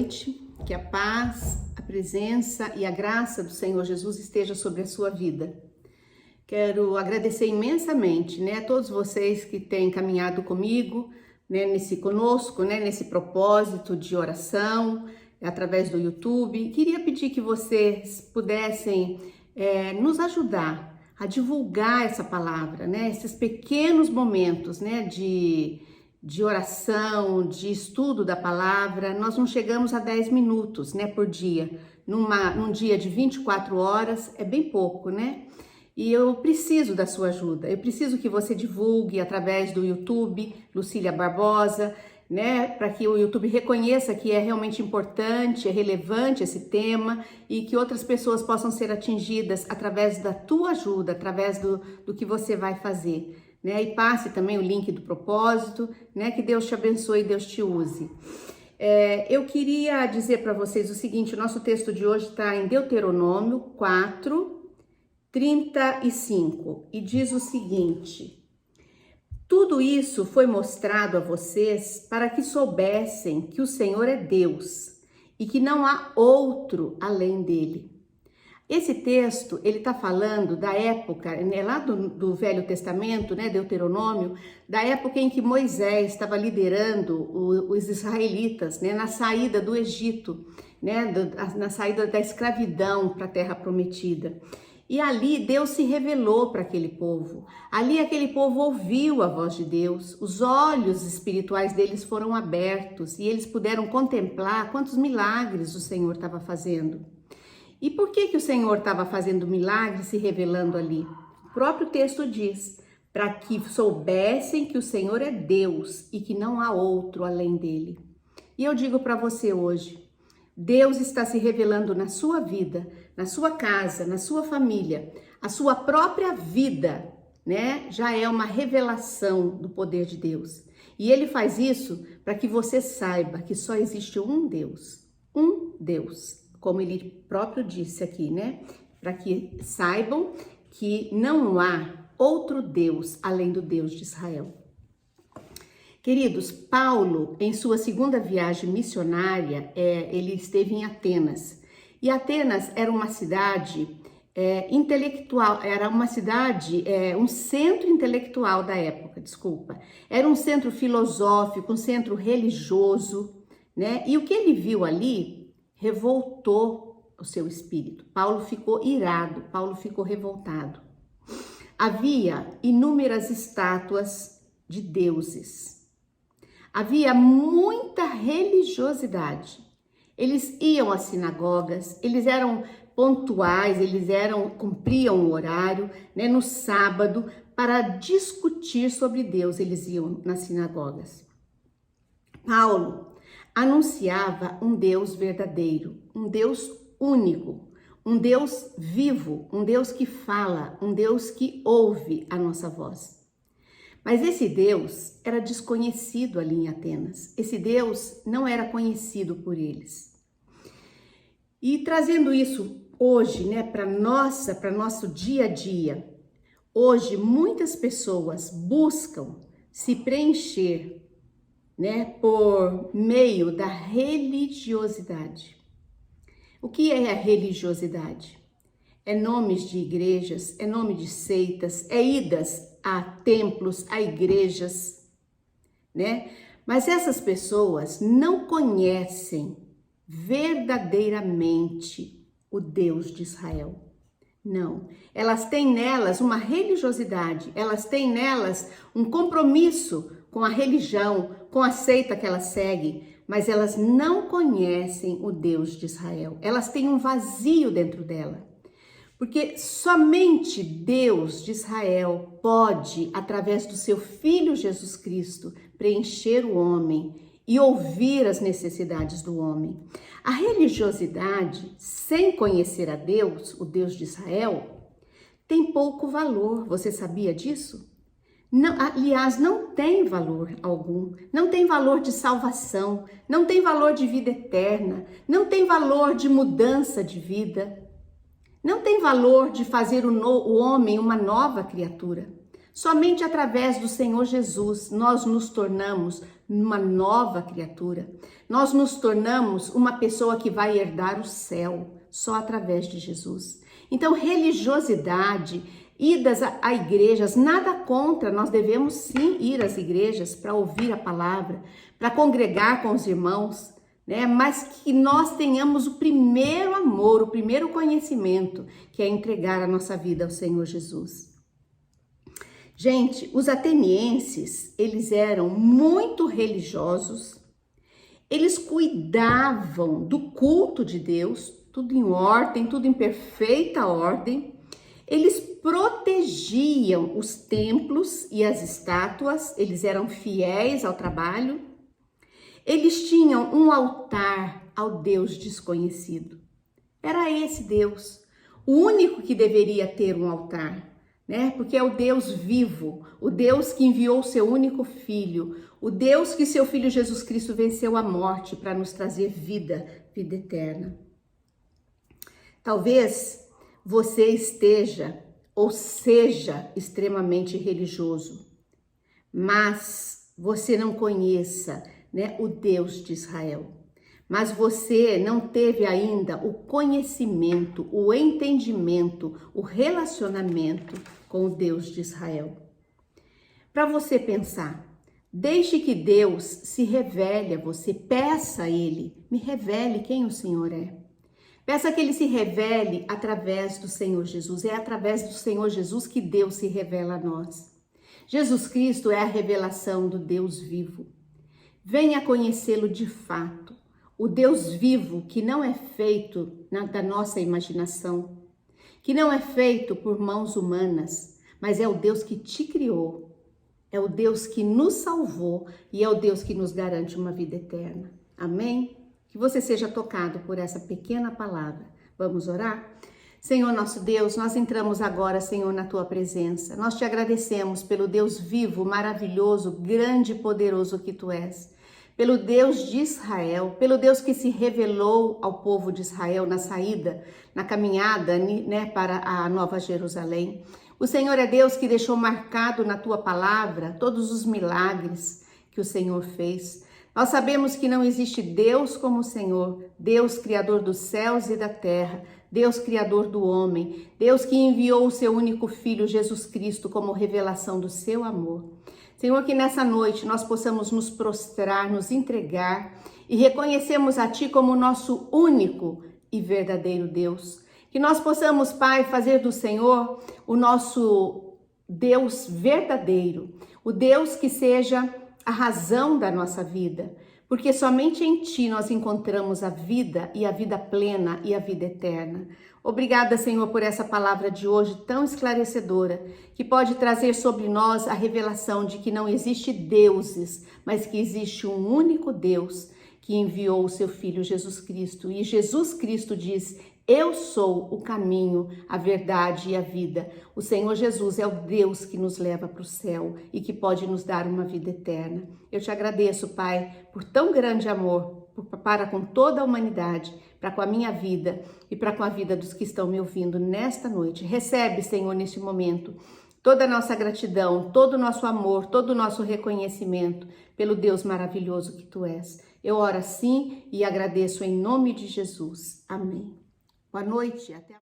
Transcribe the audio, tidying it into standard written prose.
noite, que a paz, a presença e a graça do Senhor Jesus esteja sobre a sua vida. Quero agradecer imensamente, a todos vocês que têm caminhado comigo, conosco, nesse propósito de oração, através do YouTube. Queria pedir que vocês pudessem nos ajudar a divulgar essa palavra, esses pequenos momentos, de oração, de estudo da palavra. Nós não chegamos a 10 minutos, por dia. Num dia de 24 horas é bem pouco, E eu preciso da sua ajuda. Eu preciso que você divulgue através do YouTube, Lucília Barbosa, para que o YouTube reconheça que é realmente importante, é relevante esse tema e que outras pessoas possam ser atingidas através da tua ajuda, através do que você vai fazer. E passe também o link do propósito, que Deus te abençoe e Deus te use. Eu queria dizer para vocês o seguinte: o nosso texto de hoje está em Deuteronômio 4:35 e diz o seguinte: tudo isso foi mostrado a vocês para que soubessem que o Senhor é Deus e que não há outro além dele. Esse texto, ele está falando da época, lá do Velho Testamento, Deuteronômio, da época em que Moisés estava liderando os israelitas, na saída do Egito, na saída da escravidão para a Terra Prometida. E ali Deus se revelou para aquele povo. Ali aquele povo ouviu a voz de Deus, os olhos espirituais deles foram abertos e eles puderam contemplar quantos milagres o Senhor estava fazendo. E por que o Senhor estava fazendo milagres, se revelando ali? O próprio texto diz, para que soubessem que o Senhor é Deus e que não há outro além dele. E eu digo para você hoje, Deus está se revelando na sua vida, na sua casa, na sua família, a sua própria vida, já é uma revelação do poder de Deus. E ele faz isso para que você saiba que só existe um Deus, como ele próprio disse aqui, para que saibam que não há outro Deus além do Deus de Israel. Queridos, Paulo, em sua segunda viagem missionária, ele esteve em Atenas. E Atenas era uma cidade intelectual, era uma cidade, um centro intelectual da época, Era um centro filosófico, um centro religioso, E o que ele viu ali revoltou o seu espírito. Paulo ficou irado, Paulo ficou revoltado. Havia inúmeras estátuas de deuses. Havia muita religiosidade. Eles iam às sinagogas, eles eram pontuais, cumpriam o horário, no sábado, para discutir sobre Deus, eles iam nas sinagogas. Paulo anunciava um Deus verdadeiro, um Deus único, um Deus vivo, um Deus que fala, um Deus que ouve a nossa voz. Mas esse Deus era desconhecido ali em Atenas. Esse Deus não era conhecido por eles. E trazendo isso hoje, para nosso dia a dia, hoje muitas pessoas buscam se preencher por meio da religiosidade. O que é a religiosidade? É nomes de igrejas, é nome de seitas, é idas a templos, a igrejas, Mas essas pessoas não conhecem verdadeiramente o Deus de Israel. Não, elas têm nelas uma religiosidade, elas têm nelas um compromisso com a religião, com a seita que elas seguem, mas elas não conhecem o Deus de Israel. Elas têm um vazio dentro dela. Porque somente Deus de Israel pode, através do seu Filho Jesus Cristo, preencher o homem e ouvir as necessidades do homem. A religiosidade, sem conhecer a Deus, o Deus de Israel, tem pouco valor. Você sabia disso? Não, aliás, não tem valor algum, não tem valor de salvação, não tem valor de vida eterna, não tem valor de mudança de vida, não tem valor de fazer o homem uma nova criatura. Somente através do Senhor Jesus nós nos tornamos uma nova criatura. Nós nos tornamos uma pessoa que vai herdar o céu, só através de Jesus. Então, religiosidade, idas a igrejas, nada contra, nós devemos sim ir às igrejas para ouvir a palavra, para congregar com os irmãos, né? Mas que nós tenhamos o primeiro amor, o primeiro conhecimento, que é entregar a nossa vida ao Senhor Jesus. Gente, os atenienses, eles eram muito religiosos, eles cuidavam do culto de Deus, tudo em ordem, tudo em perfeita ordem. Eles protegiam os templos e as estátuas, eles eram fiéis ao trabalho. Eles tinham um altar ao Deus desconhecido. Era esse Deus, o único que deveria ter um altar, né? Porque é o Deus vivo, o Deus que enviou o seu único filho, o Deus que seu filho Jesus Cristo venceu a morte para nos trazer vida eterna. Talvez você esteja ou seja extremamente religioso, mas você não conheça, né, o Deus de Israel. Mas você não teve ainda o conhecimento, o entendimento, o relacionamento com o Deus de Israel. Para você pensar, deixe que Deus se revele a você, peça a Ele, me revele quem o Senhor é. Peça que Ele se revele através do Senhor Jesus. É através do Senhor Jesus que Deus se revela a nós. Jesus Cristo é a revelação do Deus vivo. Venha conhecê-lo de fato. O Deus vivo que não é feito da nossa imaginação, que não é feito por mãos humanas, mas é o Deus que te criou. É o Deus que nos salvou e é o Deus que nos garante uma vida eterna. Amém? Que você seja tocado por essa pequena palavra. Vamos orar? Senhor nosso Deus, nós entramos agora, Senhor, na Tua presença. Nós te agradecemos pelo Deus vivo, maravilhoso, grande e poderoso que Tu és. Pelo Deus de Israel, pelo Deus que se revelou ao povo de Israel na saída, na caminhada, né, para a Nova Jerusalém. O Senhor é Deus que deixou marcado na Tua palavra todos os milagres que o Senhor fez. Nós sabemos que não existe Deus como o Senhor, Deus criador dos céus e da terra, Deus criador do homem, Deus que enviou o seu único Filho, Jesus Cristo, como revelação do seu amor. Senhor, que nessa noite nós possamos nos prostrar, nos entregar e reconhecermos a Ti como nosso único e verdadeiro Deus. Que nós possamos, Pai, fazer do Senhor o nosso Deus verdadeiro, o Deus que seja a razão da nossa vida, porque somente em Ti nós encontramos a vida e a vida plena e a vida eterna. Obrigada, Senhor, por essa palavra de hoje tão esclarecedora, que pode trazer sobre nós a revelação de que não existe deuses, mas que existe um único Deus que enviou o seu Filho Jesus Cristo. E Jesus Cristo diz: eu sou o caminho, a verdade e a vida. O Senhor Jesus é o Deus que nos leva para o céu e que pode nos dar uma vida eterna. Eu te agradeço, Pai, por tão grande amor para com toda a humanidade, para com a minha vida e para com a vida dos que estão me ouvindo nesta noite. Recebe, Senhor, neste momento, toda a nossa gratidão, todo o nosso amor, todo o nosso reconhecimento pelo Deus maravilhoso que Tu és. Eu oro assim e agradeço em nome de Jesus. Amém. Boa noite, até